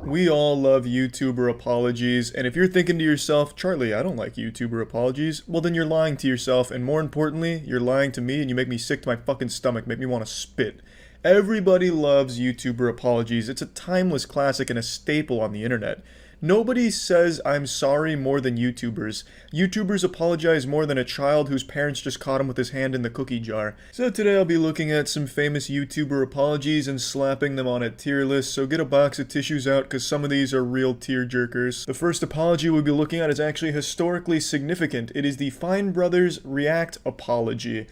We all love YouTuber apologies, and if you're thinking to yourself, Charlie, I don't like YouTuber apologies, well then you're lying to yourself, and more importantly, you're lying to me and you make me sick to my fucking stomach, make me want to spit. Everybody loves YouTuber apologies. It's a timeless classic and a staple on the internet. Nobody says I'm sorry more than YouTubers. YouTubers apologize more than a child whose parents just caught him with his hand in the cookie jar. So today I'll be looking at some famous YouTuber apologies and slapping them on a tier list, so get a box of tissues out because some of these are real tear jerkers. The first apology we'll be looking at is actually historically significant. It is the Fine Brothers React apology.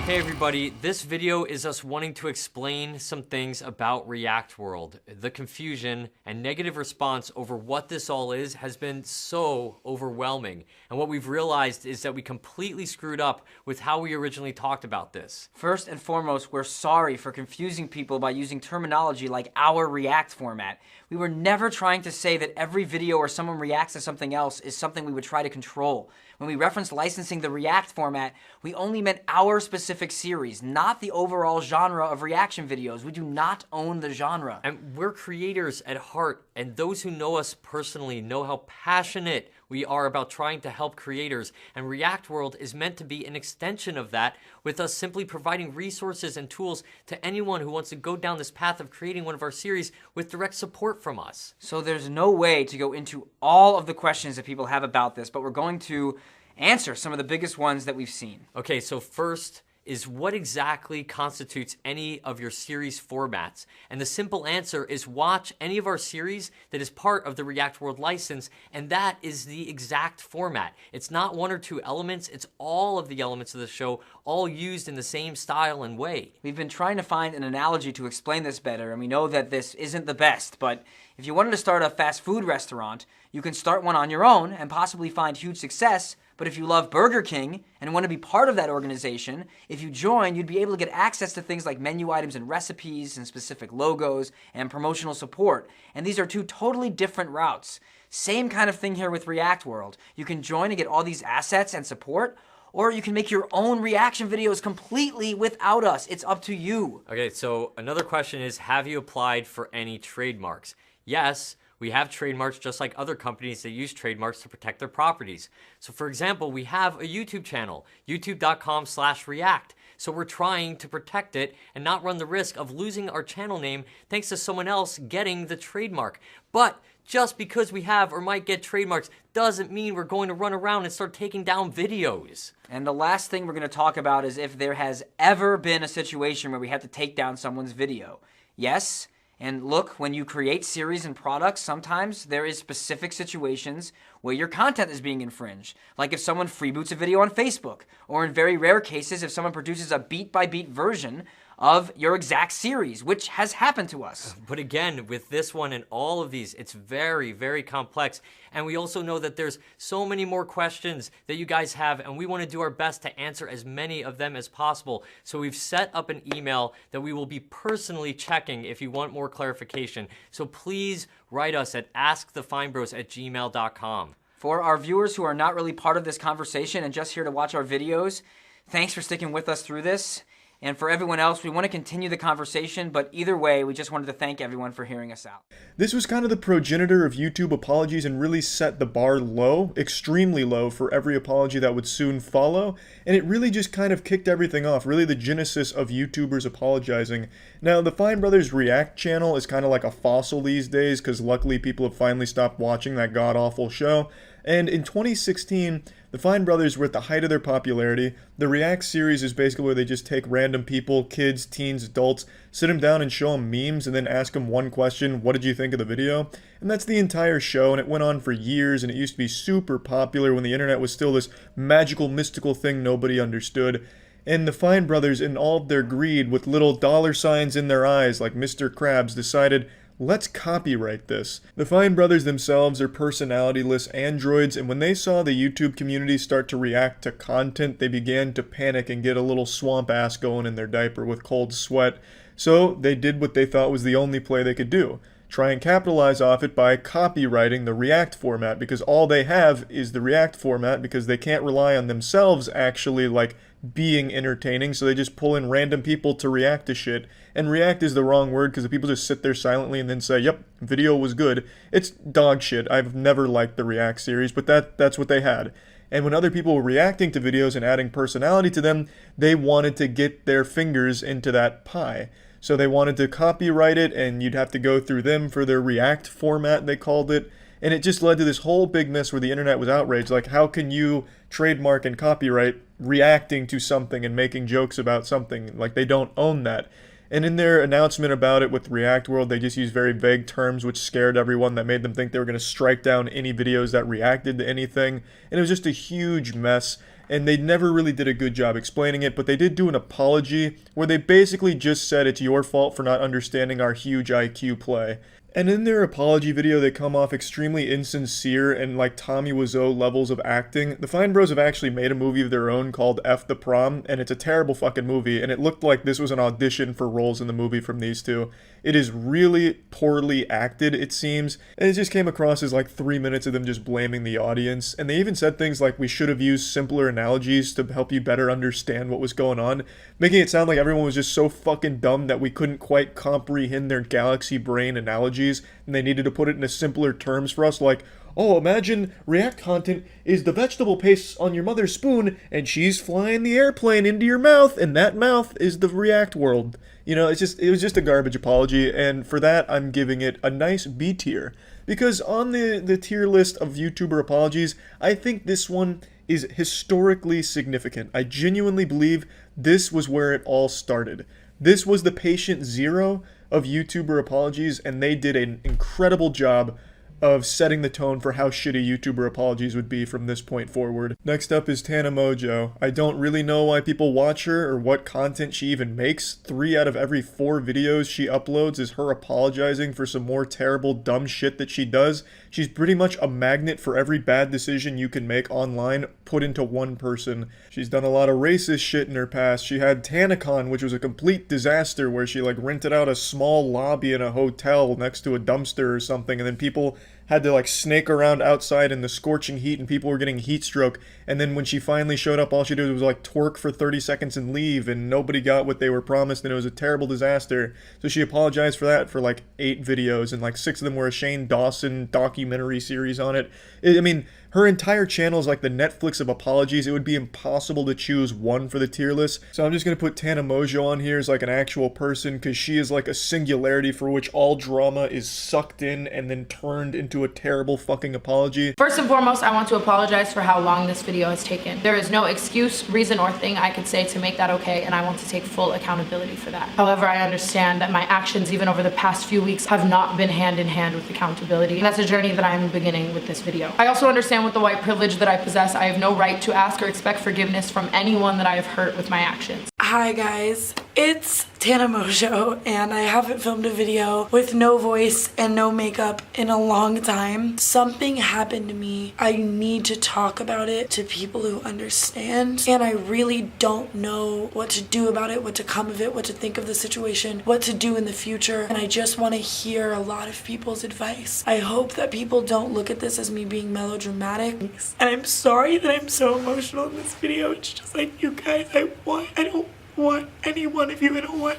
Hey everybody, this video is us wanting to explain some things about React World. The confusion and negative response over what this all is has been so overwhelming. And what we've realized is that we completely screwed up with how we originally talked about this. First and foremost, we're sorry for confusing people by using terminology like our React format. We were never trying to say that every video where someone reacts to something else is something we would try to control. When we referenced licensing the React format, we only meant our specific series, not the overall genre of reaction videos. We do not own the genre. And we're creators at heart, and those who know us personally know how passionate we are about trying to help creators, and React World is meant to be an extension of that, with us simply providing resources and tools to anyone who wants to go down this path of creating one of our series with direct support from us. So there's no way to go into all of the questions that people have about this, but we're going to answer some of the biggest ones that we've seen. Okay, so first is what exactly constitutes any of your series formats? And the simple answer is watch any of our series that is part of the React World license, and that is the exact format. It's not one or two elements, it's all of the elements of the show, all used in the same style and way. We've been trying to find an analogy to explain this better, and we know that this isn't the best, but if you wanted to start a fast food restaurant, you can start one on your own and possibly find huge success. But if you love Burger King and want to be part of that organization, if you join, you'd be able to get access to things like menu items and recipes and specific logos and promotional support. And these are two totally different routes. Same kind of thing here with React World. You can join and get all these assets and support, or you can make your own reaction videos completely without us. It's up to you. Okay, so another question is, have you applied for any trademarks? Yes. We have trademarks just like other companies that use trademarks to protect their properties. So for example, we have a YouTube channel, youtube.com/react. So we're trying to protect it and not run the risk of losing our channel name thanks to someone else getting the trademark. But just because we have or might get trademarks doesn't mean we're going to run around and start taking down videos. And the last thing we're going to talk about is if there has ever been a situation where we have to take down someone's video. Yes. And look, when you create series and products, sometimes there is specific situations where your content is being infringed. Like if someone freeboots a video on Facebook, or in very rare cases, if someone produces a beat-by-beat version of your exact series, which has happened to us. But again, with this one and all of these, it's very, very complex. And we also know that there's so many more questions that you guys have, and we want to do our best to answer as many of them as possible. So we've set up an email that we will be personally checking if you want more clarification. So please write us at askthefinebros@gmail.com. For our viewers who are not really part of this conversation and just here to watch our videos, thanks for sticking with us through this. And for everyone else, we want to continue the conversation, but either way, we just wanted to thank everyone for hearing us out. This was kind of the progenitor of YouTube apologies and really set the bar low, extremely low, for every apology that would soon follow. And it really just kind of kicked everything off, really the genesis of YouTubers apologizing. Now, the Fine Brothers React channel is kind of like a fossil these days, because luckily people have finally stopped watching that god-awful show. And in 2016, the Fine Brothers were at the height of their popularity. The React series is basically where they just take random people, kids, teens, adults, sit them down and show them memes, and then ask them one question: what did you think of the video? And that's the entire show, and it went on for years, and it used to be super popular when the internet was still this magical, mystical thing nobody understood. And the Fine Brothers, in all of their greed, with little dollar signs in their eyes like Mr. Krabs, decided, let's copyright this. The Fine Brothers themselves are personality-less androids, and when they saw the YouTube community start to react to content, they began to panic and get a little swamp ass going in their diaper with cold sweat. So they did what they thought was the only play they could do: try and capitalize off it by copywriting the React format, because all they have is the React format, because they can't rely on themselves actually like being entertaining, so they just pull in random people to react to shit. And react is the wrong word because the people just sit there silently and then say, yep, video was good. It's dog shit. I've never liked the React series, but that's what they had. And when other people were reacting to videos and adding personality to them, they wanted to get their fingers into that pie. So they wanted to copyright it, and you'd have to go through them for their React format, they called it. And it just led to this whole big mess where the internet was outraged. Like, how can you trademark and copyright reacting to something and making jokes about something? Like, they don't own that. And in their announcement about it with React World, they just used very vague terms which scared everyone, that made them think they were going to strike down any videos that reacted to anything. And it was just a huge mess. And they never really did a good job explaining it, but they did do an apology where they basically just said it's your fault for not understanding our huge IQ play. And in their apology video, they come off extremely insincere and like Tommy Wiseau levels of acting. The Fine Bros have actually made a movie of their own called F the Prom, and it's a terrible fucking movie, and it looked like this was an audition for roles in the movie from these two. It is really poorly acted, it seems, and it just came across as like 3 minutes of them just blaming the audience. And they even said things like, we should have used simpler analogies to help you better understand what was going on, making it sound like everyone was just so fucking dumb that we couldn't quite comprehend their galaxy brain analogies, and they needed to put it in simpler terms for us, like, oh, imagine React content is the vegetable paste on your mother's spoon, and she's flying the airplane into your mouth, and that mouth is the React world. You know, it was just a garbage apology, and for that, I'm giving it a nice B tier. Because on the tier list of YouTuber apologies, I think this one is historically significant. I genuinely believe this was where it all started. This was the patient zero of YouTuber apologies, and they did an incredible job of setting the tone for how shitty YouTuber apologies would be from this point forward. Next up is Tana Mojo. I don't really know why people watch her or what content she even makes. 3 out of every 4 videos she uploads is her apologizing for some more terrible dumb shit that she does. She's pretty much a magnet for every bad decision you can make online put into one person. She's done a lot of racist shit in her past. She had TanaCon, which was a complete disaster, where she like rented out a small lobby in a hotel next to a dumpster or something, and then people had to like snake around outside in the scorching heat, and people were getting heat stroke. And then when she finally showed up, all she did was like twerk for 30 seconds and leave, and nobody got what they were promised, and it was a terrible disaster. So she apologized for that for like 8 videos, and like 6 of them were a Shane Dawson documentary series on it. I mean, her entire channel is like the Netflix of apologies. It would be impossible to choose one for the tier list. So I'm just going to put Tana Mojo on here as like an actual person, because she is like a singularity for which all drama is sucked in and then turned into a terrible fucking apology. First and foremost, I want to apologize for how long this video has taken. There is no excuse, reason, or thing I could say to make that okay, and I want to take full accountability for that. However, I understand that my actions, even over the past few weeks, have not been hand in hand with accountability, and that's a journey that I am beginning with this video. I also understand with the white privilege that I possess, I have no right to ask or expect forgiveness from anyone that I have hurt with my actions. Hi guys, it's Tana Mojo, and I haven't filmed a video with no voice and no makeup in a long time. Something happened to me. I need to talk about it to people who understand, and I really don't know what to do about it, what to come of it, what to think of the situation, what to do in the future, and I just want to hear a lot of people's advice. I hope that people don't look at this as me being melodramatic, and I'm sorry that I'm so emotional in this video. It's just like, you guys, I don't want any one of you, I don't want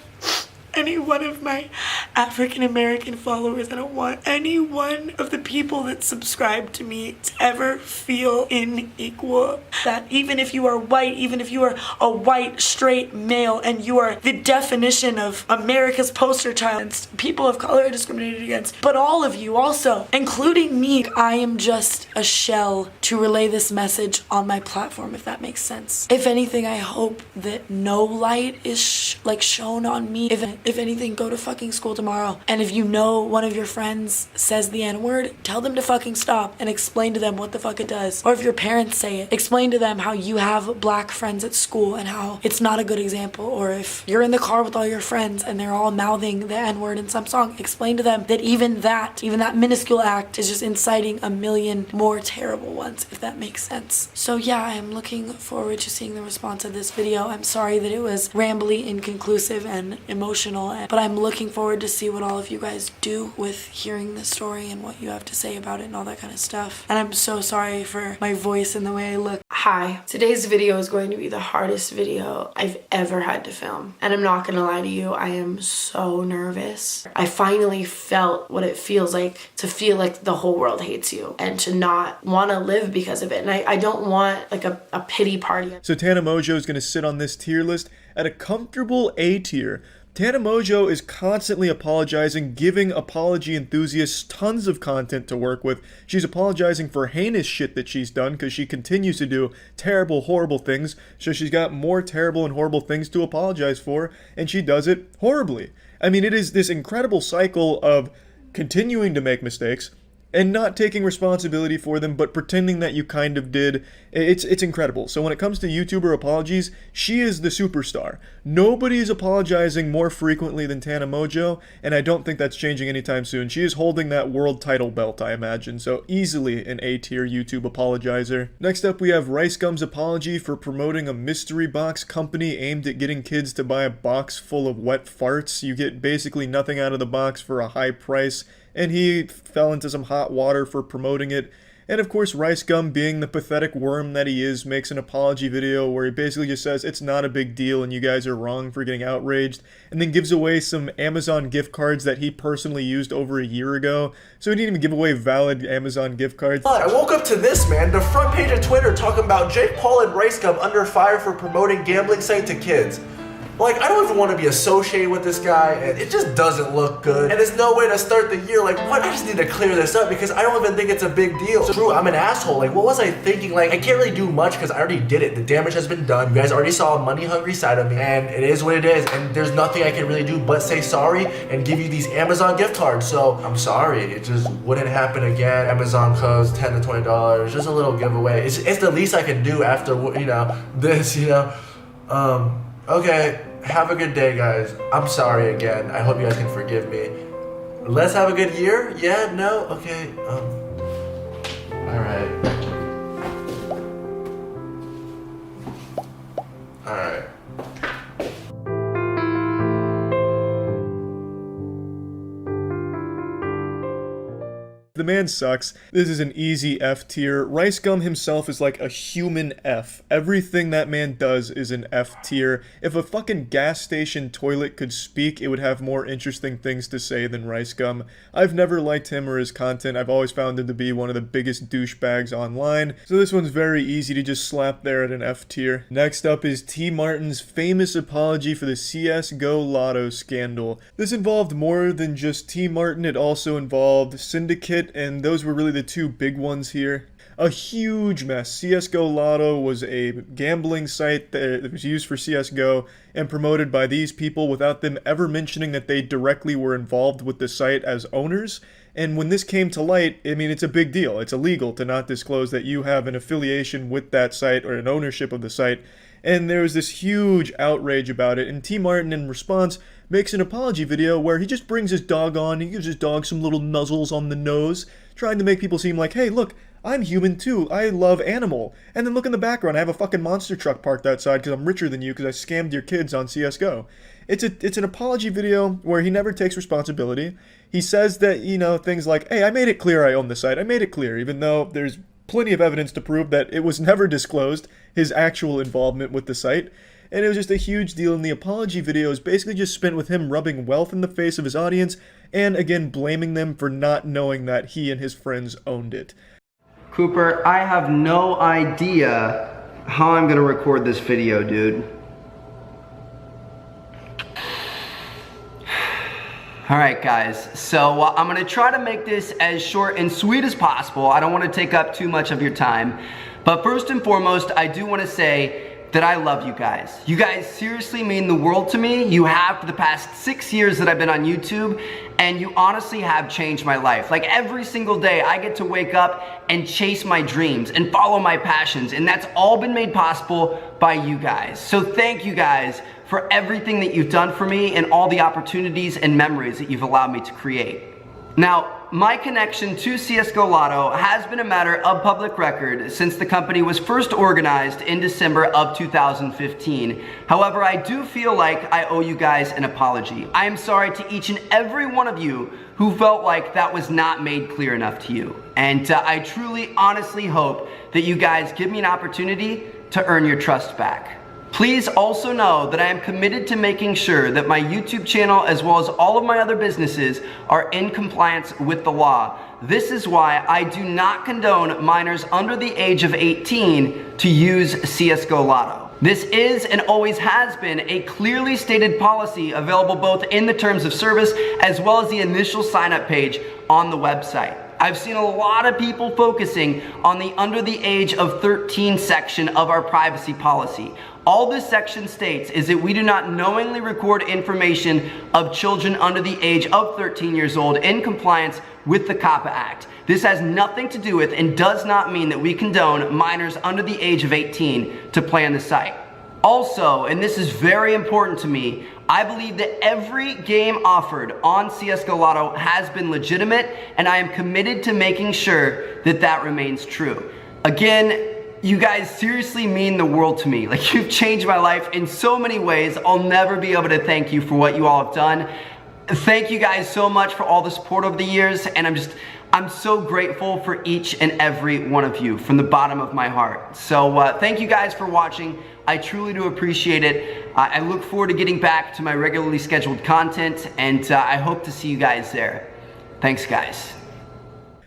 any one of my African American followers, I don't want any one of the people that subscribe to me to ever feel unequal. That even if you are white, even if you are a white straight male and you are the definition of America's poster child, people of color are discriminated against, but all of you also, including me, I am just a shell to relay this message on my platform, if that makes sense. If anything, I hope that no light is shown on me. If anything, go to fucking school tomorrow, and if you know one of your friends says the N-word, tell them to fucking stop and explain to them what the fuck it does. Or if your parents say it, explain to them how you have black friends at school and how it's not a good example. Or if you're in the car with all your friends and they're all mouthing the N-word in some song, explain to them that even that minuscule act is just inciting a million more terrible ones, if that makes sense. So yeah, I am looking forward to seeing the response of this video. I'm sorry that it was rambly, inconclusive, and emotional emotional, but I'm looking forward to see what all of you guys do with hearing this story and what you have to say about it and all that kind of stuff. And I'm so sorry for my voice and the way I look. Hi, today's video is going to be the hardest video I've ever had to film. And I'm not gonna lie to you, I am so nervous. I finally felt what it feels like to feel like the whole world hates you and to not want to live because of it. And I don't want like a pity party. So Tana Mongeau is going to sit on this tier list at a comfortable A tier. Tana Mongeau is constantly apologizing, giving apology enthusiasts tons of content to work with. She's apologizing for heinous shit that she's done because she continues to do terrible, horrible things. So she's got more terrible and horrible things to apologize for, and she does it horribly. I mean, it is this incredible cycle of continuing to make mistakes and not taking responsibility for them, but pretending that you kind of did. It's incredible. So when it comes to YouTuber apologies, she is the superstar. Nobody is apologizing more frequently than Tana Mongeau, and I don't think that's changing anytime soon. She is holding that world title belt, I imagine, so easily an A-tier YouTube apologizer. Next up, we have Rice Gum's apology for promoting a mystery box company aimed at getting kids to buy a box full of wet farts. You get basically nothing out of the box for a high price, and he fell into some hot water for promoting it. And of course, Rice Gum, being the pathetic worm that he is, makes an apology video where he basically just says it's not a big deal and you guys are wrong for getting outraged, and then gives away some Amazon gift cards that he personally used over a year ago. So he didn't even give away valid Amazon gift cards. I woke up to this, man. The front page of Twitter talking about Jake Paul and Rice Gum under fire for promoting gambling site to kids. Like, I don't even want to be associated with this guy, and it just doesn't look good. And there's no way to start the year. Like, what? I just need to clear this up because I don't even think it's a big deal. So, true, I'm an asshole. Like, what was I thinking? Like, I can't really do much because I already did it. The damage has been done. You guys already saw a money-hungry side of me, and it is what it is. And there's nothing I can really do but say sorry and give you these Amazon gift cards. So, I'm sorry. It just wouldn't happen again. Amazon codes, $10 to $20. Just a little giveaway. It's the least I can do after, you know, this, you know. Okay. Have a good day, guys. I'm sorry again. I hope you guys can forgive me. Let's have a good year? Yeah? No? Okay. Alright. Alright. The man sucks. This is an easy F tier. Rice Gum himself is like a human F. Everything that man does is an F tier. If a fucking gas station toilet could speak, it would have more interesting things to say than Rice Gum. I've never liked him or his content. I've always found him to be one of the biggest douchebags online. So this one's very easy to just slap there at an F tier. Next up is T. Martin's famous apology for the CSGO Lotto scandal. This involved more than just T. Martin. It also involved Syndicate, and those were really the two big ones here. A huge mess. CSGO Lotto was a gambling site that was used for CSGO and promoted by these people without them ever mentioning that they directly were involved with the site as owners. And when this came to light, I mean, it's a big deal. It's illegal to not disclose that you have an affiliation with that site or an ownership of the site. And there was this huge outrage about it, and T. Martin, in response, makes an apology video where he just brings his dog on, he gives his dog some little nuzzles on the nose, trying to make people seem like, hey, look, I'm human too, I love animal. And then look in the background, I have a fucking monster truck parked outside because I'm richer than you because I scammed your kids on CSGO. It's an apology video where he never takes responsibility. He says that, you know, things like, hey, I made it clear I own the site, I made it clear, even though there's plenty of evidence to prove that it was never disclosed, his actual involvement with the site. And it was just a huge deal, and the apology video is basically just spent with him rubbing wealth in the face of his audience, and again blaming them for not knowing that he and his friends owned it. Cooper, I have no idea how I'm gonna record this video, dude. Alright guys, so I'm gonna try to make this as short and sweet as possible. I don't want to take up too much of your time. But first and foremost, I do want to say that I love you guys. You guys seriously mean the world to me. You have for the past 6 years that I've been on YouTube, and you honestly have changed my life. Like every single day, I get to wake up and chase my dreams and follow my passions, and that's all been made possible by you guys. So thank you guys for everything that you've done for me and all the opportunities and memories that you've allowed me to create. Now, my connection to CSGO Lotto has been a matter of public record since the company was first organized in December of 2015. However, I do feel like I owe you guys an apology. I am sorry to each and every one of you who felt like that was not made clear enough to you. And I truly, honestly hope that you guys give me an opportunity to earn your trust back. Please also know that I am committed to making sure that my YouTube channel as well as all of my other businesses are in compliance with the law. This is why I do not condone minors under the age of 18 to use CSGO Lotto. This is and always has been a clearly stated policy available both in the terms of service as well as the initial sign-up page on the website. I've seen a lot of people focusing on the under the age of 13 section of our privacy policy. All this section states is that we do not knowingly record information of children under the age of 13 years old in compliance with the COPPA Act. This has nothing to do with and does not mean that we condone minors under the age of 18 to play on the site. Also, and this is very important to me, I believe that every game offered on CSGO Lotto has been legitimate, and I am committed to making sure that that remains true. Again, you guys seriously mean the world to me. Like, you've changed my life in so many ways. I'll never be able to thank you for what you all have done. Thank you guys so much for all the support over the years, and I'm so grateful for each and every one of you from the bottom of my heart. So thank you guys for watching. I truly do appreciate it. I look forward to getting back to my regularly scheduled content, and I hope to see you guys there. Thanks, guys.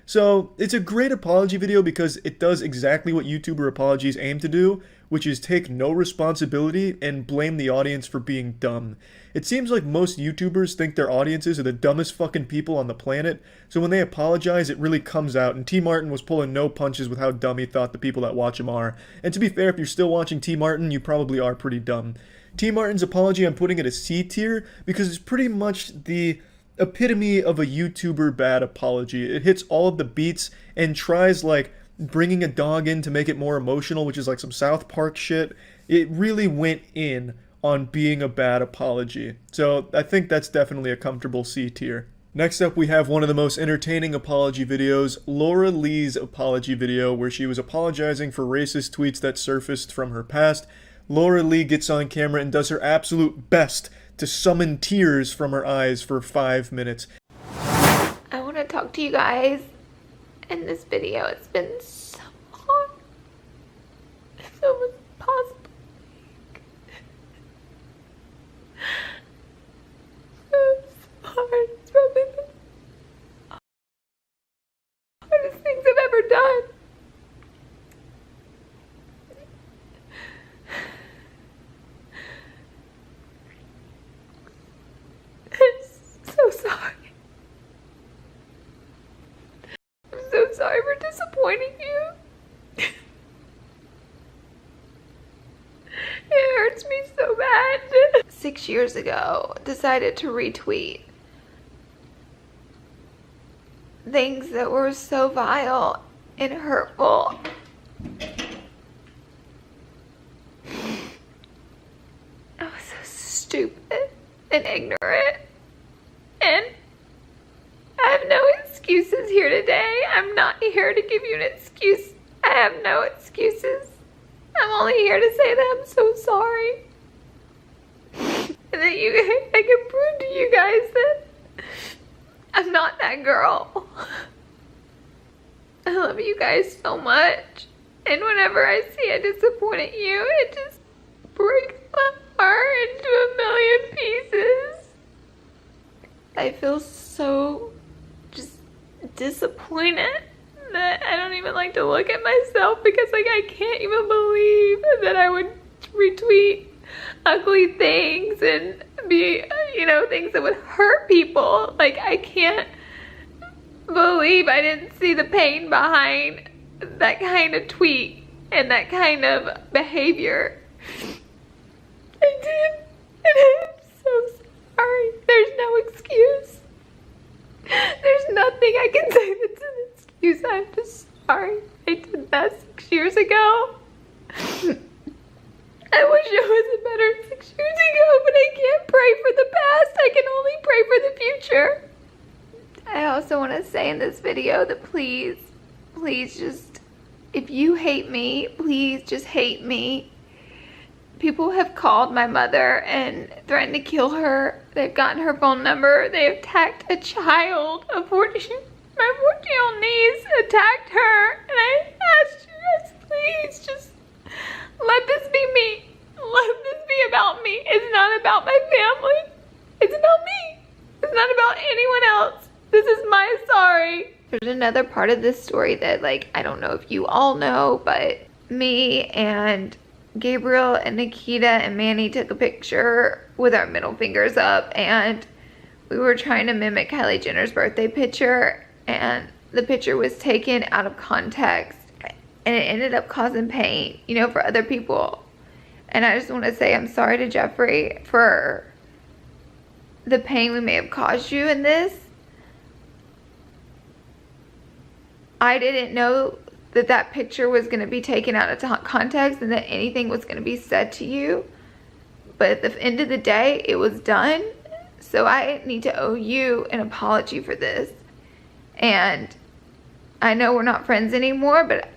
So, it's a great apology video because it does exactly what YouTuber apologies aim to do, which is take no responsibility and blame the audience for being dumb. It seems like most YouTubers think their audiences are the dumbest fucking people on the planet, so when they apologize, it really comes out, and T. Martin was pulling no punches with how dumb he thought the people that watch him are. And to be fair, if you're still watching T. Martin, you probably are pretty dumb. T. Martin's apology, I'm putting it a C tier, because it's pretty much the epitome of a YouTuber bad apology. It hits all of the beats and tries like bringing a dog in to make it more emotional, which is like some South Park shit. It really went in on being a bad apology. So I think that's definitely a comfortable C tier. Next up, we have one of the most entertaining apology videos, Laura Lee's apology video, where she was apologizing for racist tweets that surfaced from her past. Laura Lee gets on camera and does her absolute best to summon tears from her eyes for 5 minutes. I want to talk to you guys in this video. It's been so hard. So much possible. It's so hard. It's probably the hardest things I've ever done. I'm so sorry. I'm so sorry for disappointing you. It hurts me so bad. 6 years ago, decided to retweet things that were so vile and hurtful. I was so stupid and ignorant. And I have no excuses here today. I'm not here to give you an excuse. I have no excuses. I'm only here to say that I'm so sorry. And that I can prove to you guys that I'm not that girl. I love you guys so much. And whenever I see I disappointed you, it just breaks my heart into a million pieces. I feel so just disappointed that I don't even like to look at myself because like I can't even believe that I would retweet ugly things and be, you know, things that would hurt people. Like I can't believe I didn't see the pain behind that kind of tweet and that kind of behavior. I did, and I'm so sorry. There's no excuse. There's nothing I can say that's an excuse. I'm just sorry. I did that 6 years ago. I wish it was better 6 years ago, but I can't pray for the past. I can only pray for the future. I also want to say in this video that please just, if you hate me, please just hate me. People have called my mother and threatened to kill her. They've gotten her phone number. They attacked a child. My 14-year-old niece attacked her. And I asked you guys, please just let this be me. Let this be about me. It's not about my family. It's about me. It's not about anyone else. This is my sorry. There's another part of this story that, like, I don't know if you all know, but me and Gabriel and Nikita and Manny took a picture with our middle fingers up, and we were trying to mimic Kylie Jenner's birthday picture, and the picture was taken out of context, and it ended up causing pain, you know, for other people. And I just want to say I'm sorry to Jeffrey for the pain we may have caused you in this. I didn't know that that picture was going to be taken out of context and that anything was going to be said to you. But at the end of the day, it was done. So I need to owe you an apology for this. And I know we're not friends anymore, but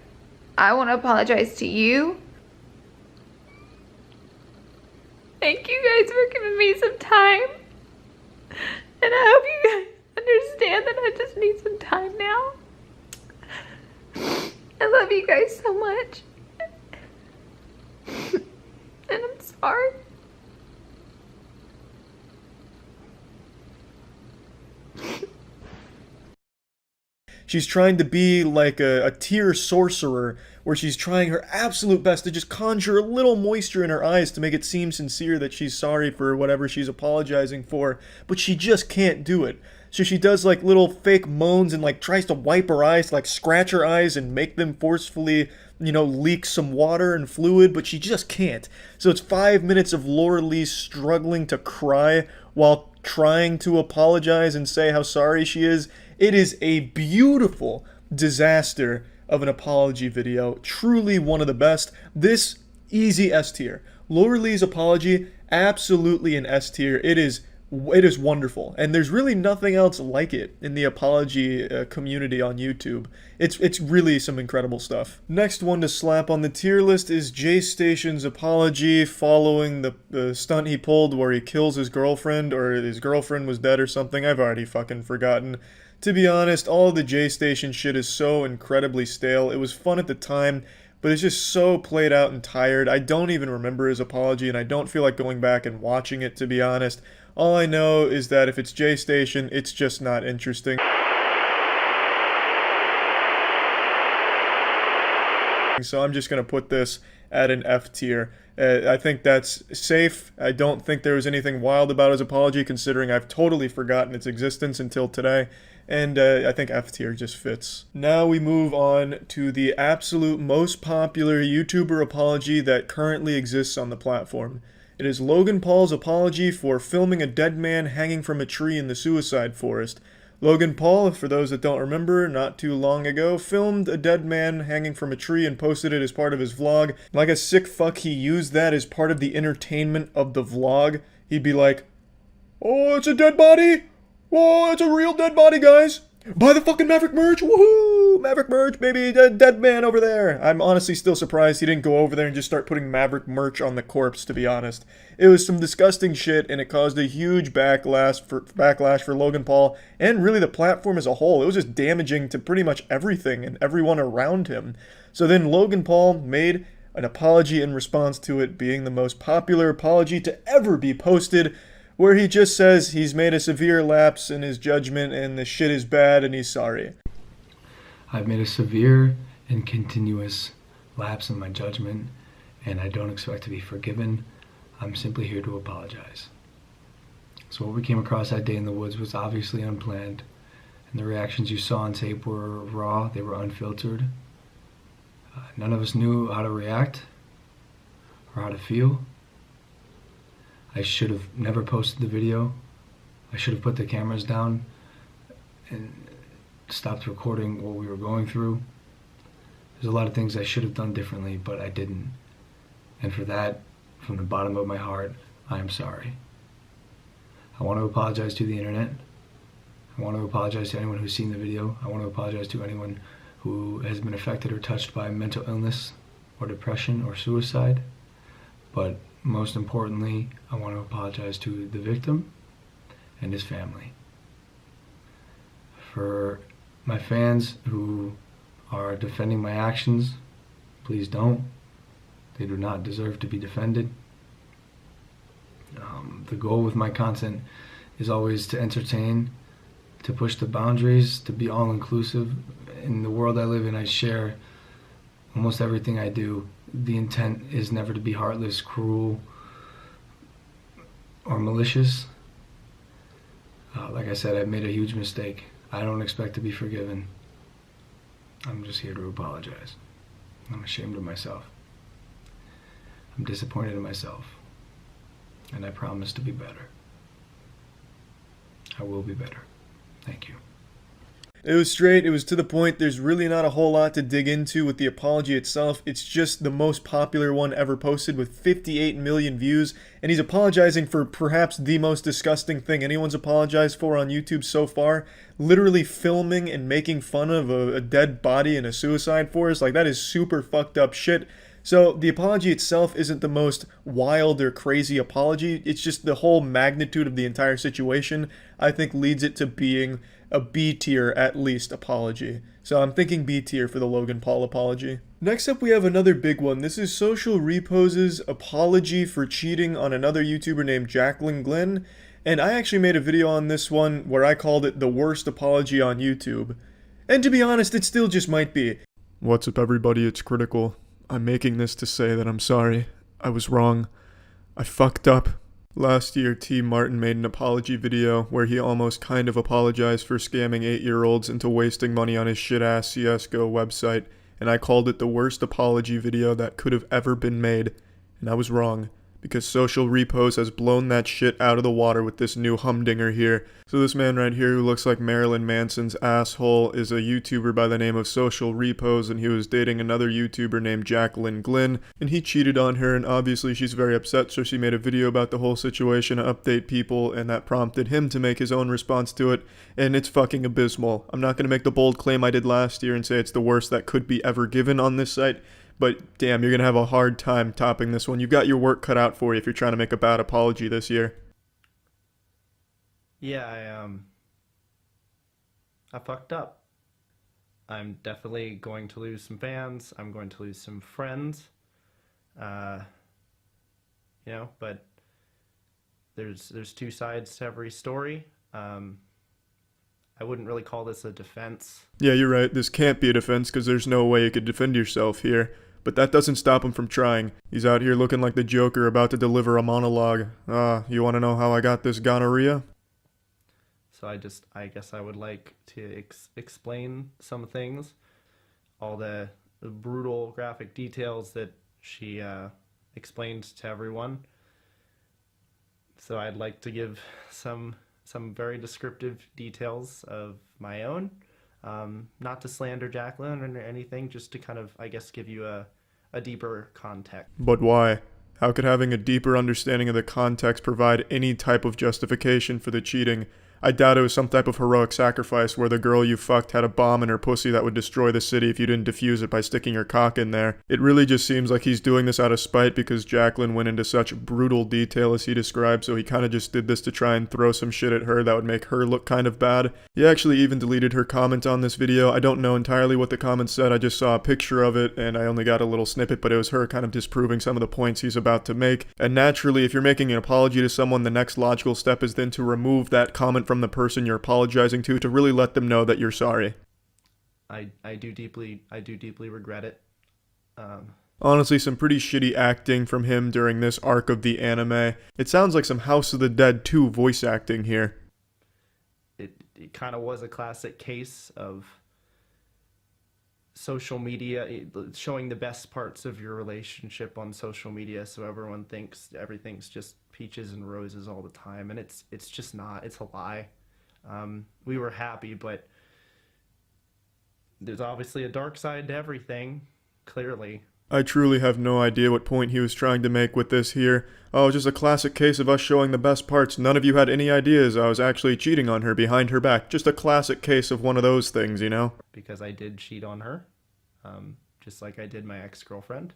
I want to apologize to you. Thank you guys for giving me some time. And I hope you guys understand that I just need some time now. I love you guys so much. And I'm sorry. She's trying to be like a tear sorcerer, where she's trying her absolute best to just conjure a little moisture in her eyes to make it seem sincere that she's sorry for whatever she's apologizing for, but she just can't do it. So she does like little fake moans and like tries to wipe her eyes, like scratch her eyes and make them forcefully, you know, leak some water and fluid, but she just can't. So it's 5 minutes of Laura Lee struggling to cry while trying to apologize and say how sorry she is. It is a beautiful disaster of an apology video. Truly one of the best. This, easy S tier. Laura Lee's apology, absolutely an S tier. It is wonderful, and there's really nothing else like it in the apology community on YouTube. It's really some incredible stuff. Next one to slap on the tier list is J-Station's apology following the stunt he pulled where he kills his girlfriend, or his girlfriend was dead or something. I've already fucking forgotten. To be honest, all the J-Station shit is so incredibly stale. It was fun at the time, but it's just so played out and tired. I don't even remember his apology, and I don't feel like going back and watching it, to be honest. All I know is that if it's J-Station, it's just not interesting. So I'm just going to put this at an F tier. I think that's safe. I don't think there was anything wild about his apology, considering I've totally forgotten its existence until today. And I think F tier just fits. Now we move on to the absolute most popular YouTuber apology that currently exists on the platform. It is Logan Paul's apology for filming a dead man hanging from a tree in the suicide forest. Logan Paul, for those that don't remember, not too long ago, filmed a dead man hanging from a tree and posted it as part of his vlog. Like a sick fuck, he used that as part of the entertainment of the vlog. He'd be like, "Oh, it's a dead body? Whoa, it's a real dead body, guys. Buy the fucking Maverick merch. Woohoo! Maverick merch, baby. Dead man over there." I'm honestly still surprised he didn't go over there and just start putting Maverick merch on the corpse, to be honest. It was some disgusting shit, and it caused a huge backlash for Logan Paul and really the platform as a whole. It was just damaging to pretty much everything and everyone around him. So then Logan Paul made an apology in response to it, being the most popular apology to ever be posted, where he just says he's made a severe lapse in his judgment and the shit is bad and he's sorry. I've made a severe and continuous lapse in my judgment, and I don't expect to be forgiven. I'm simply here to apologize. So what we came across that day in the woods was obviously unplanned, and the reactions you saw on tape were raw, they were unfiltered. None of us knew how to react or how to feel. I should have never posted the video. I should have put the cameras down and stopped recording what we were going through. There's a lot of things I should have done differently, but I didn't. And for that, from the bottom of my heart, I am sorry. I want to apologize to the internet. I I want to apologize to anyone who's seen the video. I want to apologize to anyone who has been affected or touched by mental illness or depression or suicide. But most importantly, I want to apologize to the victim and his family. For my fans who are defending my actions, please don't. They do not deserve to be defended. The goal with my content is always to entertain, to push the boundaries, to be all-inclusive. In the world I live in, I share almost everything I do. The intent is never to be heartless, cruel, or malicious. Like I said, I've made a huge mistake. I don't expect to be forgiven. I'm just here to apologize. I'm ashamed of myself. I'm disappointed in myself. And I promise to be better. I will be better. Thank you. It was straight, it was to the point. There's really not a whole lot to dig into with the apology itself. It's just the most popular one ever posted with 58 million views, and he's apologizing for perhaps the most disgusting thing anyone's apologized for on YouTube so far. Literally filming and making fun of a dead body in a suicide forest. Like, that is super fucked up shit. So the apology itself isn't the most wild or crazy apology. It's just the whole magnitude of the entire situation, I think, leads it to being a B tier at least apology. So I'm thinking B tier for the Logan Paul apology. Next up, we have another big one. This is Social Repose's apology for cheating on another YouTuber named Jacqueline Glynn. And I actually made a video on this one where I called it the worst apology on YouTube. And to be honest, it still just might be. What's up, everybody? It's Critical. I'm making this to say that I'm sorry. I was wrong. I fucked up. Last year, T. Martin made an apology video where he almost kind of apologized for scamming 8-year-olds into wasting money on his shit-ass CSGO website, and I called it the worst apology video that could have ever been made, and I was wrong. Because Social Repose has blown that shit out of the water with this new humdinger here. So this man right here who looks like Marilyn Manson's asshole is a YouTuber by the name of Social Repose, and he was dating another YouTuber named Jacqueline Glynn, and he cheated on her, and obviously she's very upset, so she made a video about the whole situation to update people, and that prompted him to make his own response to it, and it's fucking abysmal. I'm not going to make the bold claim I did last year and say it's the worst that could be ever given on this site, but damn, you're going to have a hard time topping this one. You've got your work cut out for you if you're trying to make a bad apology this year. Yeah, I fucked up. I'm definitely going to lose some fans. I'm going to lose some friends. But there's two sides to every story. I wouldn't really call this a defense. Yeah, you're right. This can't be a defense because there's no way you could defend yourself here. But that doesn't stop him from trying. He's out here looking like the Joker about to deliver a monologue. You want to know how I got this gonorrhea? So I guess I would like to explain some things. All the brutal graphic details that she explained to everyone. So I'd like to give some very descriptive details of my own. Not to slander Jacqueline or anything, just to kind of, I guess, give you a deeper context. But why? How could having a deeper understanding of the context provide any type of justification for the cheating? I doubt it was some type of heroic sacrifice where the girl you fucked had a bomb in her pussy that would destroy the city if you didn't defuse it by sticking your cock in there. It really just seems like he's doing this out of spite because Jacqueline went into such brutal detail as he described, so he kind of just did this to try and throw some shit at her that would make her look kind of bad. He actually even deleted her comment on this video. I don't know entirely what the comment said, I just saw a picture of it and I only got a little snippet, but it was her kind of disproving some of the points he's about to make. And naturally, if you're making an apology to someone, the next logical step is then to remove that comment from the person you're apologizing to really let them know that you're sorry. I do deeply regret it. Honestly, some pretty shitty acting from him during this arc of the anime. It sounds like some House of the Dead 2 voice acting here. It kind of was a classic case of social media showing the best parts of your relationship on social media, so everyone thinks everything's just peaches and roses all the time, and it's just not. It's a lie. We were happy, but there's obviously a dark side to everything, clearly. I truly have no idea what point he was trying to make with this here. Oh, just a classic case of us showing the best parts. None of you had any ideas I was actually cheating on her behind her back. Just a classic case of one of those things, you know? Because I did cheat on her, just like I did my ex-girlfriend,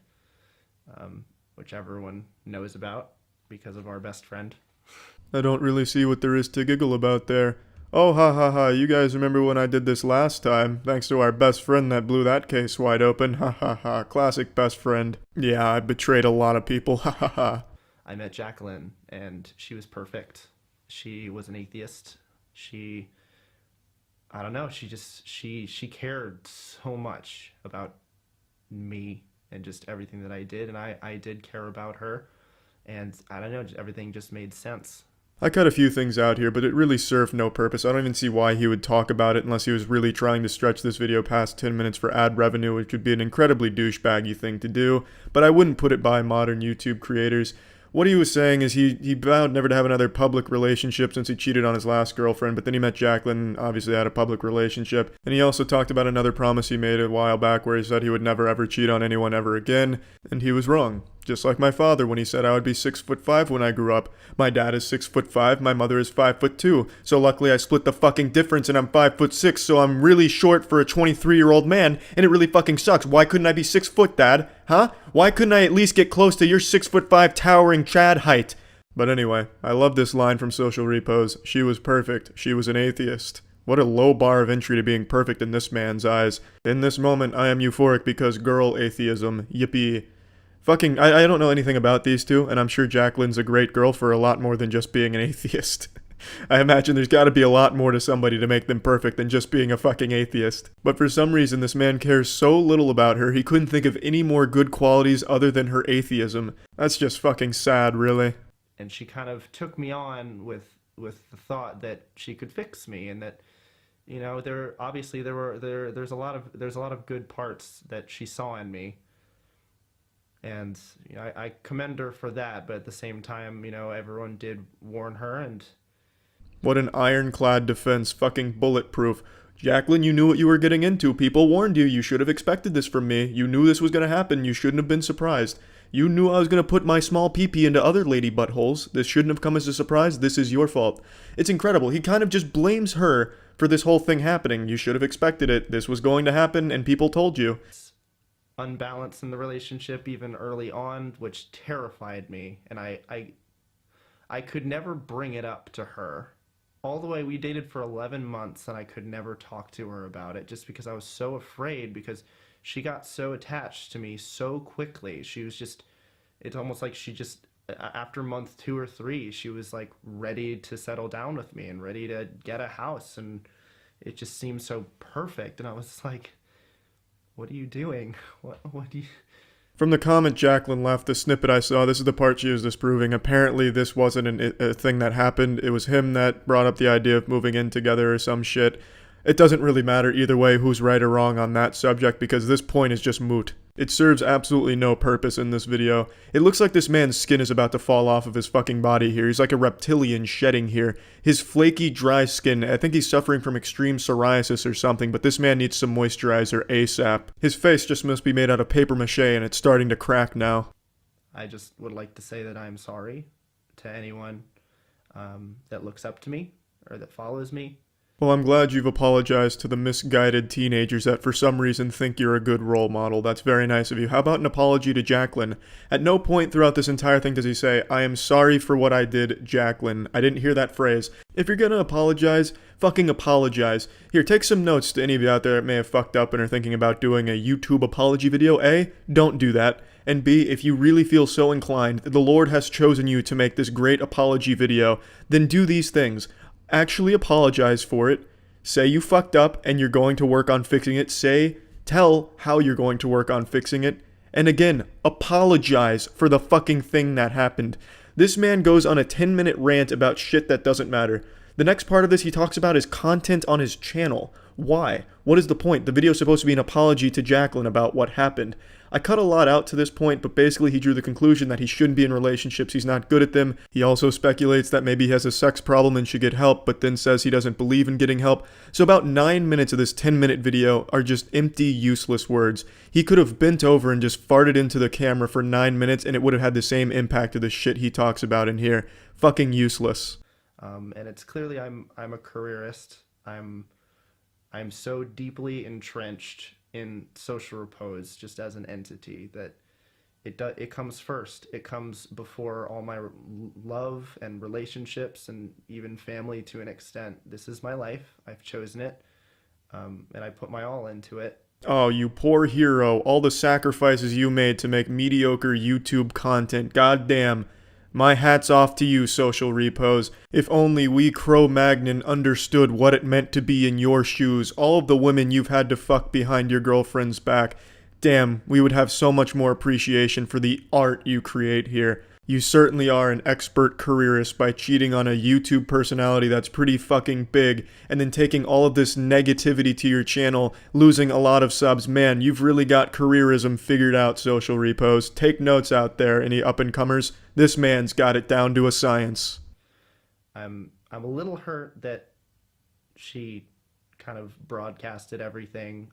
which everyone knows about because of our best friend. I don't really see what there is to giggle about there. Oh, ha ha ha, you guys remember when I did this last time? Thanks to our best friend that blew that case wide open. Ha ha ha, classic best friend. Yeah, I betrayed a lot of people. Ha ha ha. I met Jacqueline, and she was perfect. She was an atheist. I don't know, she cared so much about me and just everything that I did, and I did care about her, and I don't know, everything just made sense. I cut a few things out here, but it really served no purpose. I don't even see why he would talk about it unless he was really trying to stretch this video past 10 minutes for ad revenue, which would be an incredibly douchebaggy thing to do, but I wouldn't put it by modern YouTube creators. What he was saying is he vowed never to have another public relationship since he cheated on his last girlfriend, but then he met Jacqueline, obviously had a public relationship. And he also talked about another promise he made a while back where he said he would never ever cheat on anyone ever again, and he was wrong. Just like my father when he said I would be 6'5" when I grew up. My dad is 6'5", my mother is 5'2", so luckily I split the fucking difference and I'm 5'6", so I'm really short for a 23-year-old man, and it really fucking sucks. Why couldn't I be 6 foot, Dad? Huh? Why couldn't I at least get close to your 6'5" towering Chad height? But anyway, I love this line from Social Repos. She was perfect. She was an atheist. What a low bar of entry to being perfect in this man's eyes. In this moment, I am euphoric because girl atheism. Yippee. Fucking, I don't know anything about these two, and I'm sure Jacqueline's a great girl for a lot more than just being an atheist. I imagine there's gotta be a lot more to somebody to make them perfect than just being a fucking atheist. But for some reason, this man cares so little about her, he couldn't think of any more good qualities other than her atheism. That's just fucking sad, really. And she kind of took me on with the thought that she could fix me, and that, you know, there's a lot of good parts that she saw in me. And you know, I commend her for that, but at the same time, you know, everyone did warn her, and... What an ironclad defense, fucking bulletproof. Jacqueline, you knew what you were getting into. People warned you. You should have expected this from me. You knew this was going to happen. You shouldn't have been surprised. You knew I was going to put my small pee-pee into other lady buttholes. This shouldn't have come as a surprise. This is your fault. It's incredible. He kind of just blames her for this whole thing happening. You should have expected it. This was going to happen, and people told you. Unbalance in the relationship even early on, which terrified me, and I could never bring it up to her. All the way, we dated for 11 months, and I could never talk to her about it just because I was so afraid, because she got so attached to me so quickly. She was just, it's almost like she just, after month 2 or 3, she was like ready to settle down with me and ready to get a house, and it just seemed so perfect, and I was like, what are you doing? What do you... From the comment Jacqueline left, the snippet I saw, this is the part she was disproving. Apparently this wasn't a thing that happened. It was him that brought up the idea of moving in together or some shit. It doesn't really matter either way who's right or wrong on that subject, because this point is just moot. It serves absolutely no purpose in this video. It looks like this man's skin is about to fall off of his fucking body here. He's like a reptilian shedding here. His flaky, dry skin, I think he's suffering from extreme psoriasis or something, but this man needs some moisturizer ASAP. His face just must be made out of paper mache, and it's starting to crack now. I just would like to say that I'm sorry to anyone that looks up to me or that follows me. Well, I'm glad you've apologized to the misguided teenagers that for some reason think you're a good role model. That's very nice of you. How about an apology to Jacqueline? At no point throughout this entire thing does he say, I am sorry for what I did, Jacqueline. I didn't hear that phrase. If you're gonna apologize, fucking apologize. Here, take some notes to any of you out there that may have fucked up and are thinking about doing a YouTube apology video. A, don't do that. And B, if you really feel so inclined, the Lord has chosen you to make this great apology video, then do these things. Actually apologize for it. Say you fucked up and you're going to work on fixing it. Tell how you're going to work on fixing it. And again, apologize for the fucking thing that happened. This man goes on a 10-minute rant about shit that doesn't matter. The next part of this he talks about is content on his channel. Why? What is the point? The video is supposed to be an apology to Jacqueline about what happened. I cut a lot out to this point, but basically he drew the conclusion that he shouldn't be in relationships, he's not good at them. He also speculates that maybe he has a sex problem and should get help, but then says he doesn't believe in getting help. So about 9 minutes of this 10-minute video are just empty, useless words. He could have bent over and just farted into the camera for 9 minutes and it would have had the same impact of the shit he talks about in here. Fucking useless. And it's clearly I'm a careerist. I'm so deeply entrenched in social repose just as an entity that it comes first. It comes before all my love and relationships and even family to an extent. This is my life. I've chosen it, and I put my all into it. Oh, you poor hero. All the sacrifices you made to make mediocre YouTube content. Goddamn. My hat's off to you, social repos. If only we Cro-Magnon understood what it meant to be in your shoes, all of the women you've had to fuck behind your girlfriend's back. Damn, we would have so much more appreciation for the art you create here. You certainly are an expert careerist by cheating on a YouTube personality that's pretty fucking big, and then taking all of this negativity to your channel, losing a lot of subs. Man, you've really got careerism figured out, social repos. Take notes out there, any up-and-comers. This man's got it down to a science. I'm a little hurt that she kind of broadcasted everything.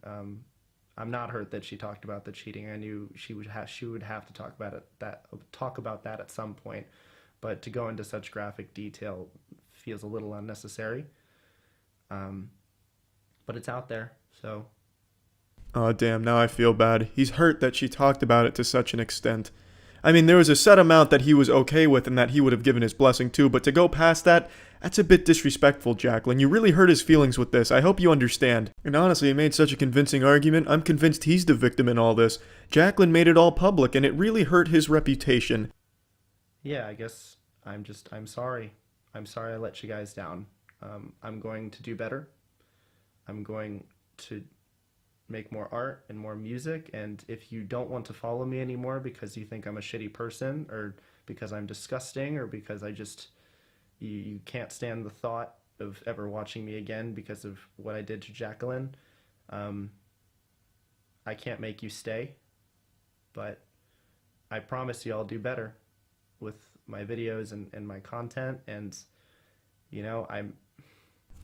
I'm not hurt that she talked about the cheating. I knew she would have to talk about that at some point, but to go into such graphic detail feels a little unnecessary. But it's out there, so. Oh damn, now I feel bad. He's hurt that she talked about it to such an extent. I mean, there was a set amount that he was okay with and that he would have given his blessing to, but to go past that, that's a bit disrespectful, Jacqueline. You really hurt his feelings with this. I hope you understand. And honestly, he made such a convincing argument, I'm convinced he's the victim in all this. Jacqueline made it all public, and it really hurt his reputation. Yeah, I guess I'm sorry. I'm sorry I let you guys down. I'm going to do better. I'm going to make more art and more music, and if you don't want to follow me anymore because you think I'm a shitty person or because I'm disgusting or because you can't stand the thought of ever watching me again because of what I did to Jacqueline, I can't make you stay, but I promise you I'll do better with my videos and my content, and you know,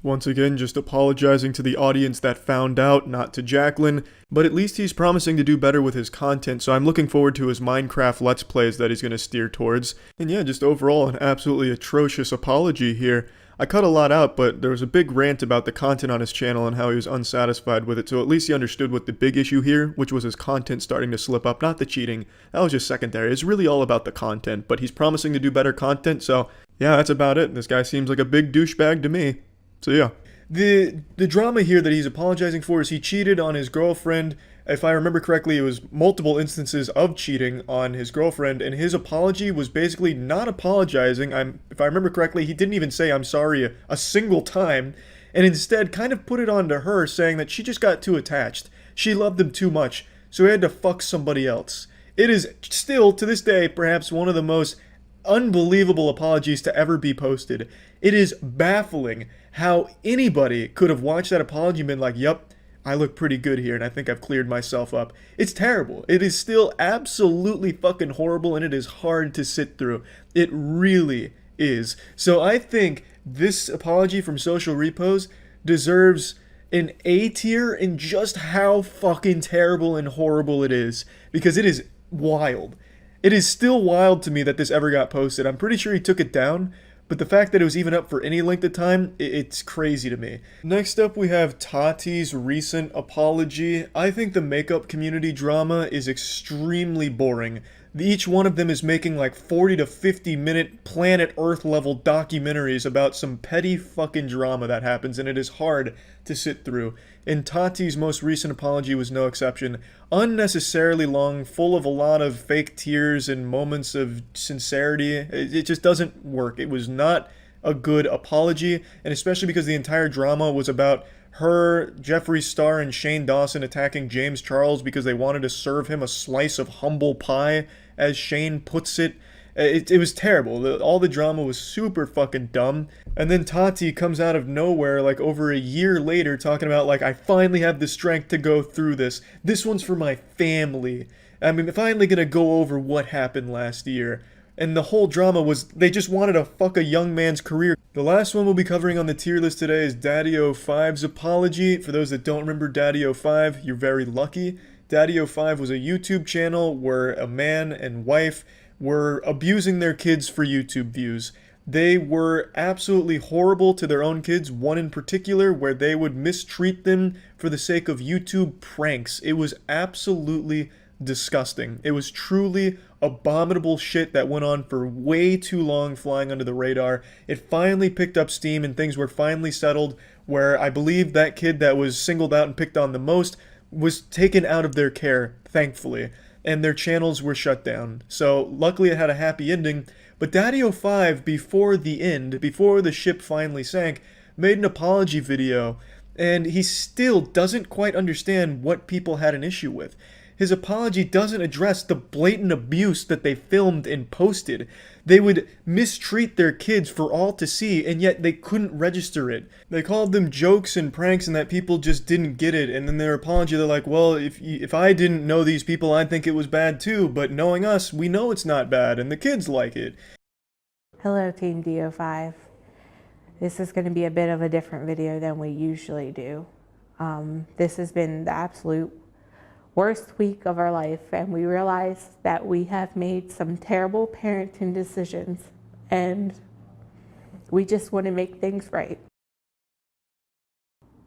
Once again, just apologizing to the audience that found out, not to Jacqueline, but at least he's promising to do better with his content, so I'm looking forward to his Minecraft Let's Plays that he's going to steer towards. And yeah, just overall an absolutely atrocious apology here. I cut a lot out, but there was a big rant about the content on his channel and how he was unsatisfied with it, so at least he understood what the big issue here, which was his content starting to slip up, not the cheating. That was just secondary. It's really all about the content, but he's promising to do better content, so yeah, that's about it. This guy seems like a big douchebag to me. So yeah. The drama here that he's apologizing for is he cheated on his girlfriend. If I remember correctly, it was multiple instances of cheating on his girlfriend, and his apology was basically not apologizing. If I remember correctly, he didn't even say I'm sorry a single time, and instead kind of put it on to her, saying that she just got too attached. She loved him too much, so he had to fuck somebody else. It is still, to this day, perhaps one of the most unbelievable apologies to ever be posted. It is baffling how anybody could have watched that apology and been like, yup, I look pretty good here and I think I've cleared myself up. It's terrible. It is still absolutely fucking horrible, and it is hard to sit through. It really is. So I think this apology from Social Repos deserves an A tier in just how fucking terrible and horrible it is, because it is wild. It is still wild to me that this ever got posted. I'm pretty sure he took it down, but the fact that it was even up for any length of time, it's crazy to me. Next up, we have Tati's recent apology. I think the makeup community drama is extremely boring. Each one of them is making like 40 to 50 minute planet Earth level documentaries about some petty fucking drama that happens, and it is hard to sit through. And Tati's most recent apology was no exception. Unnecessarily long, full of a lot of fake tears and moments of sincerity. It just doesn't work. It was not a good apology, and especially because the entire drama was about her, Jeffree Star, and Shane Dawson attacking James Charles because they wanted to serve him a slice of humble pie, as Shane puts it. It was terrible. All the drama was super fucking dumb. And then Tati comes out of nowhere, like over a year later, talking about, like, I finally have the strength to go through this. This one's for my family. I'm finally gonna go over what happened last year. And the whole drama was they just wanted to fuck a young man's career. The last one we'll be covering on the tier list today is Daddy05's apology. For those that don't remember Daddy05, you're very lucky. Daddy05 was a YouTube channel where a man and wife were abusing their kids for YouTube views. They were absolutely horrible to their own kids, one in particular where they would mistreat them for the sake of YouTube pranks. It was absolutely disgusting. It was truly abominable shit that went on for way too long, flying under the radar. It finally picked up steam and things were finally settled, where I believe that kid that was singled out and picked on the most was taken out of their care, thankfully, and their channels were shut down. So luckily it had a happy ending. But Daddy05, before the end, before the ship finally sank, made an apology video, and he still doesn't quite understand what people had an issue with. His apology doesn't address the blatant abuse that they filmed and posted. They would mistreat their kids for all to see, and yet they couldn't register it. They called them jokes and pranks and that people just didn't get it. And then their apology, they're like, well, if I didn't know these people, I'd think it was bad too. But knowing us, we know it's not bad, and the kids like it. Hello, Team DO5. This is going to be a bit of a different video than we usually do. This has been the absolute worst week of our life, and we realize that we have made some terrible parenting decisions, and we just want to make things right.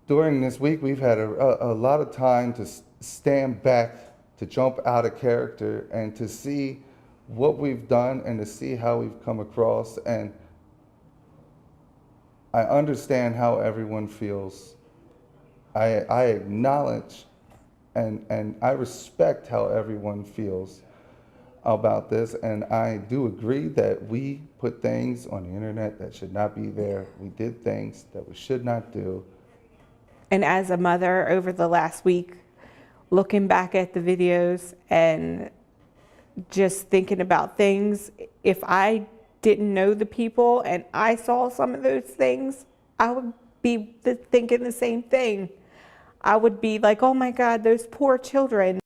During this week, we've had a lot of time to stand back, to jump out of character, and to see what we've done and to see how we've come across. And I understand how everyone feels. I acknowledge and I respect how everyone feels about this, and I do agree that we put things on the internet that should not be there. We did things that we should not do. And as a mother, over the last week, looking back at the videos and just thinking about things, if I didn't know the people and I saw some of those things, I would be thinking the same thing. I would be like, oh my God, those poor children.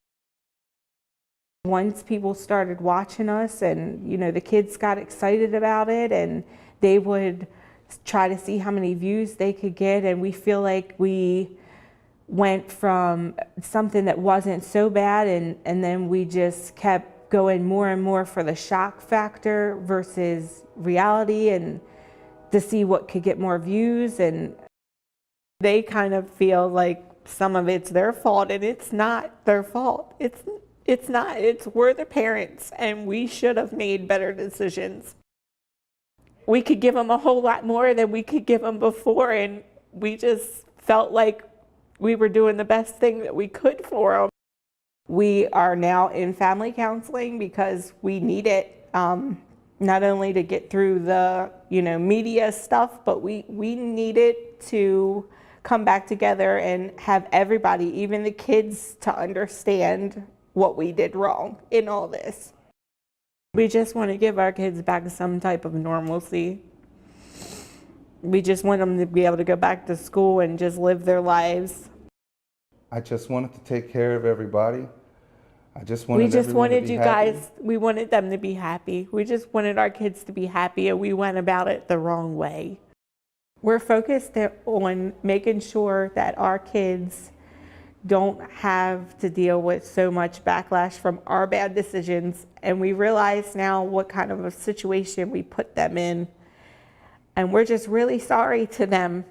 Once people started watching us and, you know, the kids got excited about it and they would try to see how many views they could get, and we feel like we went from something that wasn't so bad and then we just kept going more and more for the shock factor versus reality and to see what could get more views. And they kind of feel like some of it's their fault, and it's not their fault. It's not. It's we're the parents, and we should have made better decisions. We could give them a whole lot more than we could give them before, and we just felt like we were doing the best thing that we could for them. We are now in family counseling because we need it, not only to get through the media stuff, but we need it to come back together and have everybody, even the kids, to understand what we did wrong in all this. We just want to give our kids back some type of normalcy. We just want them to be able to go back to school and just live their lives. I just wanted to take care of everybody. We wanted them to be happy. We just wanted our kids to be happy, and we went about it the wrong way. We're focused on making sure that our kids don't have to deal with so much backlash from our bad decisions. And we realize now what kind of a situation we put them in. And we're just really sorry to them.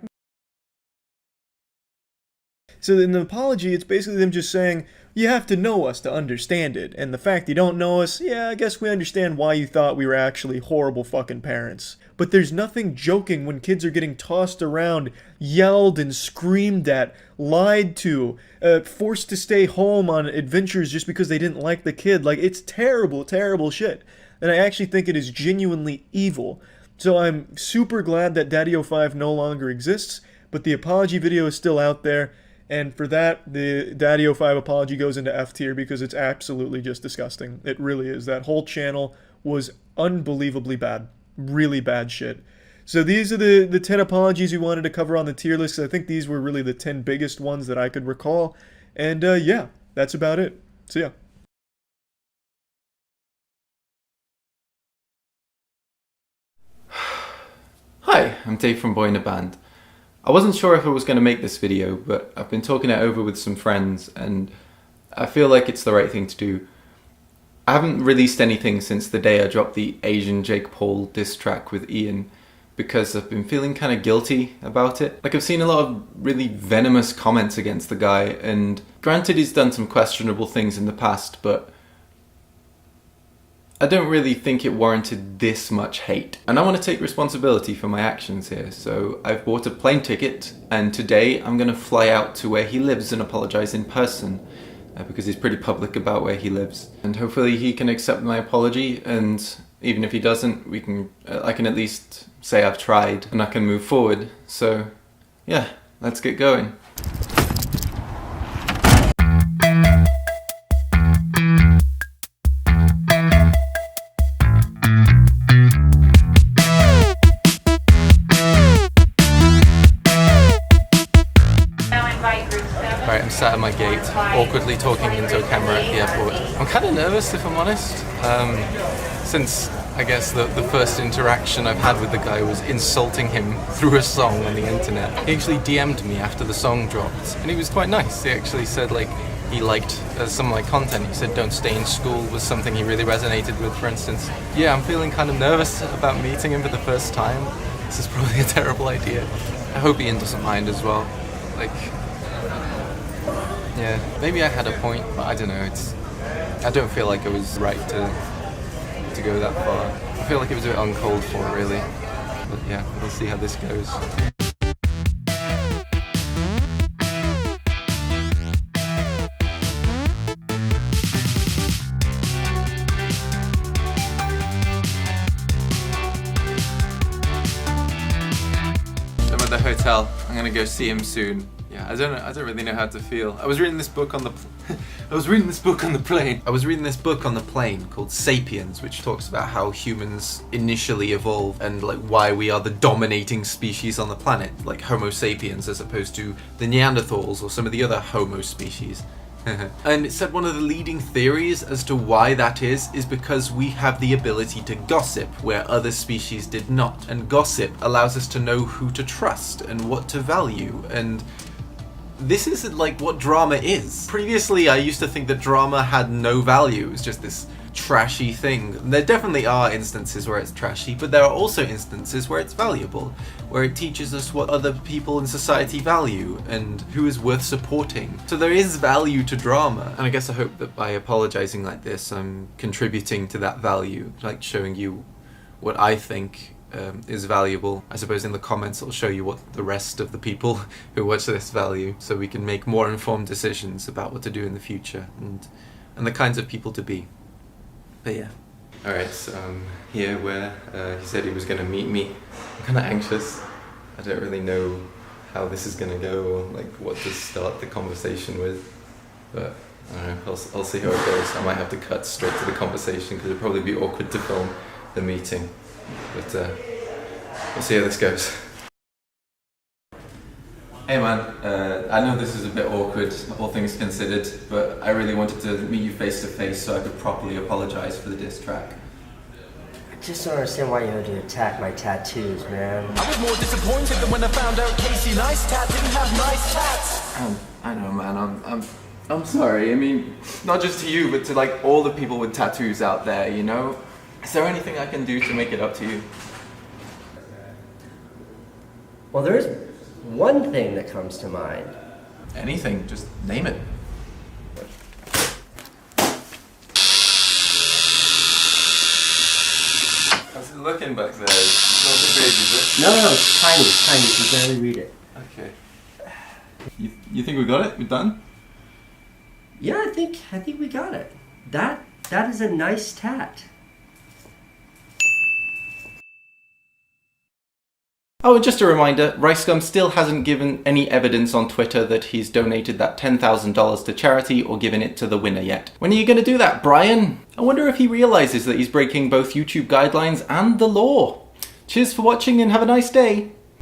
So in the apology, it's basically them just saying, you have to know us to understand it. And the fact you don't know us, yeah, I guess we understand why you thought we were actually horrible fucking parents. But there's nothing joking when kids are getting tossed around, yelled and screamed at, lied to, forced to stay home on adventures just because they didn't like the kid. Like, it's terrible, terrible shit. And I actually think it is genuinely evil. So I'm super glad that Daddy05 no longer exists, but the apology video is still out there. And for that, the Daddy05 apology goes into F tier because it's absolutely just disgusting. It really is. That whole channel was unbelievably bad. Really bad shit. So these are the 10 apologies we wanted to cover on the tier list. I think these were really the 10 biggest ones that I could recall. And yeah, that's about it. So yeah. Hi, I'm Dave from Boy in a Band. I wasn't sure if I was going to make this video, but I've been talking it over with some friends and I feel like it's the right thing to do. I haven't released anything since the day I dropped the Asian Jake Paul diss track with Ian because I've been feeling kind of guilty about it. Like, I've seen a lot of really venomous comments against the guy, and granted he's done some questionable things in the past, but I don't really think it warranted this much hate. And I want to take responsibility for my actions here, so I've bought a plane ticket and today I'm going to fly out to where he lives and apologise in person. Because he's pretty public about where he lives, and hopefully he can accept my apology, and even if he doesn't, I can at least say I've tried and I can move forward. So yeah, let's get going. Right, I'm sat at my gate, awkwardly talking into a camera at the airport. I'm kind of nervous, if I'm honest, since I guess the first interaction I've had with the guy was insulting him through a song on the internet. He actually DM'd me after the song dropped, and he was quite nice. He actually said, like, he liked some of my content. He said "Don't Stay in School" was something he really resonated with, for instance. Yeah, I'm feeling kind of nervous about meeting him for the first time. This is probably a terrible idea. I hope Ian doesn't mind as well. Like, yeah, maybe I had a point, but I don't know. I don't feel like it was right to go that far. I feel like it was a bit uncalled for, really. But yeah, we'll see how this goes. I'm at the hotel. I'm gonna go see him soon. Yeah, I don't really know how to feel. I was reading this book on the plane. I was reading this book on the plane called Sapiens, which talks about how humans initially evolved and like why we are the dominating species on the planet, like Homo sapiens as opposed to the Neanderthals or some of the other Homo species. And it said one of the leading theories as to why that is because we have the ability to gossip where other species did not. And gossip allows us to know who to trust and what to value, and this isn't like what drama is. Previously, I used to think that drama had no value. It was just this trashy thing. There definitely are instances where it's trashy, but there are also instances where it's valuable, where it teaches us what other people in society value and who is worth supporting. So there is value to drama, and I guess I hope that by apologizing like this, I'm contributing to that value, like showing you what I think is valuable. I suppose in the comments I'll show you what the rest of the people who watch this value, so we can make more informed decisions about what to do in the future and the kinds of people to be. But yeah. Alright, so I'm here where he said he was going to meet me. I'm kind of anxious. I don't really know how this is going to go or like what to start the conversation with, but I don't know, I'll see how it goes. I might have to cut straight to the conversation because it'll probably be awkward to film the meeting. But we'll see how this goes. Hey man, I know this is a bit awkward, all things considered, but I really wanted to meet you face to face so I could properly apologise for the diss track. I just don't understand why you had to attack my tattoos, man. I was more disappointed than when I found out Casey Neistat didn't have nice tats. I know man, I'm sorry. I mean, not just to you, but to like all the people with tattoos out there, you know? Is there anything I can do to make it up to you? Well, there is one thing that comes to mind. Anything, just name it. How's it looking back there? It's not too big, is it? No, it's tiny, you can barely read it. Okay. You think we got it? We're done? Yeah, I think we got it. That is a nice tat. Oh, and just a reminder, RiceGum still hasn't given any evidence on Twitter that he's donated that $10,000 to charity or given it to the winner yet. When are you going to do that, Brian? I wonder if he realizes that he's breaking both YouTube guidelines and the law. Cheers for watching and have a nice day.